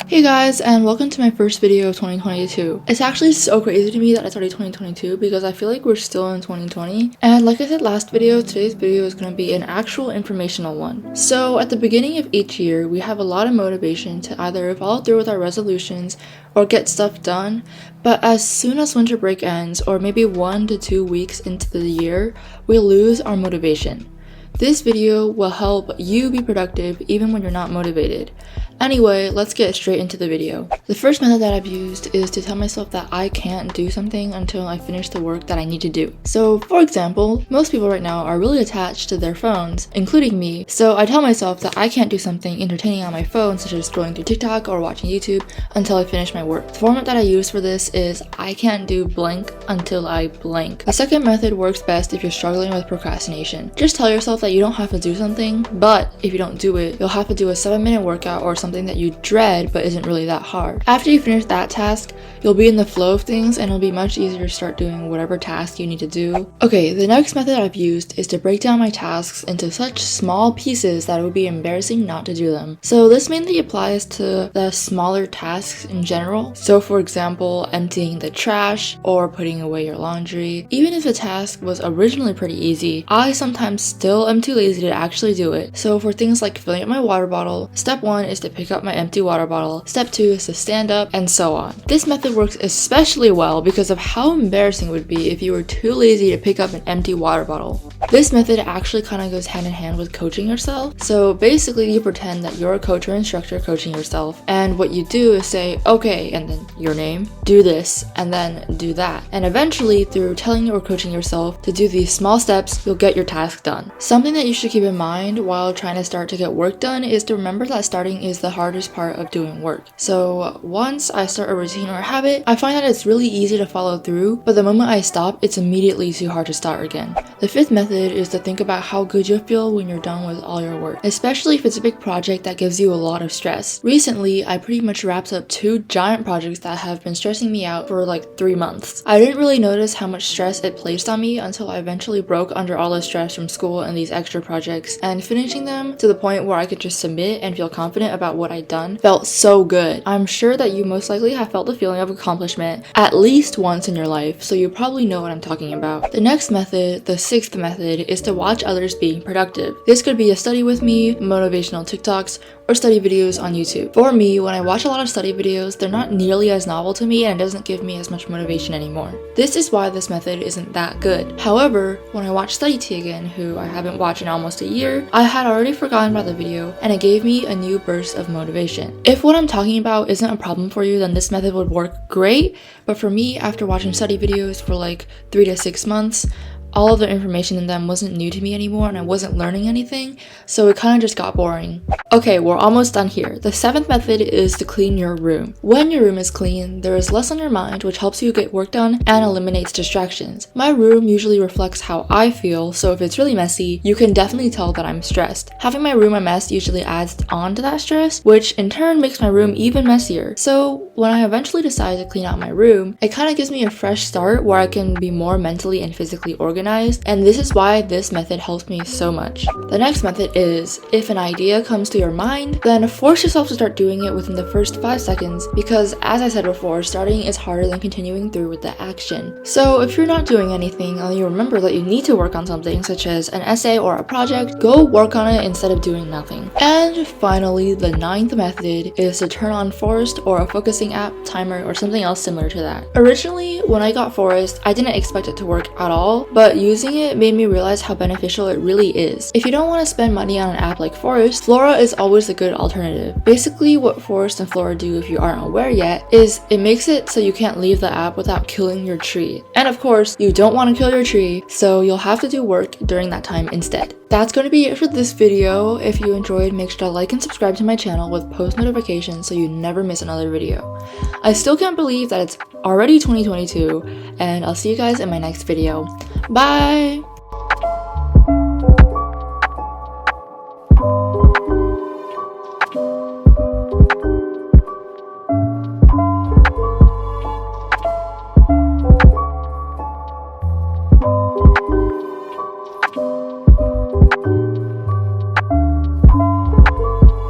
Hey guys, and welcome to my first video of 2022. It's actually so crazy to me that it's already 2022 because I feel like we're still in 2020. And like I said last video, today's video is going to be an actual informational one. So at the beginning of each year, we have a lot of motivation to either follow through with our resolutions or get stuff done. But as soon as winter break ends, or maybe 1 to 2 weeks into the year, we lose our motivation. This video will help you be productive even when you're not motivated. Anyway, let's get straight into the video. The first method that I've used is to tell myself that I can't do something until I finish the work that I need to do. So, for example, most people right now are really attached to their phones, including me, so I tell myself that I can't do something entertaining on my phone, such as scrolling through TikTok or watching YouTube, until I finish my work. The format that I use for this is I can't do blank until I blank. The second method works best if you're struggling with procrastination. Just tell yourself that you don't have to do something, but if you don't do it, you'll have to do a 7-minute workout or something that you dread but isn't really that hard. After you finish that task, you'll be in the flow of things and it'll be much easier to start doing whatever task you need to do. Okay, the next method I've used is to break down my tasks into such small pieces that it would be embarrassing not to do them. So this mainly applies to the smaller tasks in general. So for example, emptying the trash or putting away your laundry. Even if the task was originally pretty easy, I sometimes still am too lazy to actually do it. So for things like filling up my water bottle, step 1 is to pick up my empty water bottle, step 2 is to stand up, and so on. This method works especially well because of how embarrassing it would be if you were too lazy to pick up an empty water bottle. This method actually kind of goes hand in hand with coaching yourself. So basically you pretend that you're a coach or instructor coaching yourself, and what you do is say, okay, and then your name, do this, and then do that. And eventually, through telling or coaching yourself to do these small steps, you'll get your task done. Something that you should keep in mind while trying to start to get work done is to remember that starting is the hardest part of doing work. So once I start a routine or a habit, I find that it's really easy to follow through, but the moment I stop, it's immediately too hard to start again. The fifth method is to think about how good you'll feel when you're done with all your work, especially if it's a big project that gives you a lot of stress. Recently, I pretty much wrapped up 2 giant projects that have been stressing me out for like 3 months. I didn't really notice how much stress it placed on me until I eventually broke under all the stress from school and these extra projects, and finishing them to the point where I could just submit and feel confident about what I'd done felt so good. I'm sure that you most likely have felt the feeling of accomplishment at least once in your life, so you probably know what I'm talking about. The next method, the 6th method, is to watch others being productive. This could be a study with me, motivational TikToks, or study videos on YouTube. For me, when I watch a lot of study videos, they're not nearly as novel to me and it doesn't give me as much motivation anymore. This is why this method isn't that good. However, when I watched Study Tea again, who I haven't watched in almost a year, I had already forgotten about the video and it gave me a new burst of motivation. If what I'm talking about isn't a problem for you, then this method would work great, but for me, after watching study videos for like 3 to 6 months, all of the information in them wasn't new to me anymore and I wasn't learning anything, so it kind of just got boring. Okay, we're almost done here. The 7th method is to clean your room. When your room is clean, there is less on your mind, which helps you get work done and eliminates distractions. My room usually reflects how I feel, so if it's really messy, you can definitely tell that I'm stressed. Having my room a mess usually adds on to that stress, which in turn makes my room even messier. So when I eventually decide to clean out my room, it kind of gives me a fresh start where I can be more mentally and physically organized, and this is why this method helps me so much. The next method is, if an idea comes to your mind, then force yourself to start doing it within the first 5 seconds, because as I said before, starting is harder than continuing through with the action. So if you're not doing anything and you remember that you need to work on something such as an essay or a project, go work on it instead of doing nothing. And finally, the 9th method is to turn on Forest or a focusing app, timer, or something else similar to that. Originally, when I got Forest, I didn't expect it to work at all, but using it made me realize how beneficial it really is. If you don't want to spend money on an app like Forest, Flora is always a good alternative. Basically, what Forest and Flora do, if you aren't aware yet, is it makes it so you can't leave the app without killing your tree. And of course, you don't want to kill your tree, so you'll have to do work during that time instead. That's going to be it for this video. If you enjoyed, make sure to like and subscribe to my channel with post notifications so you never miss another video. I still can't believe that it's already 2022, and I'll see you guys in my next video. Bye!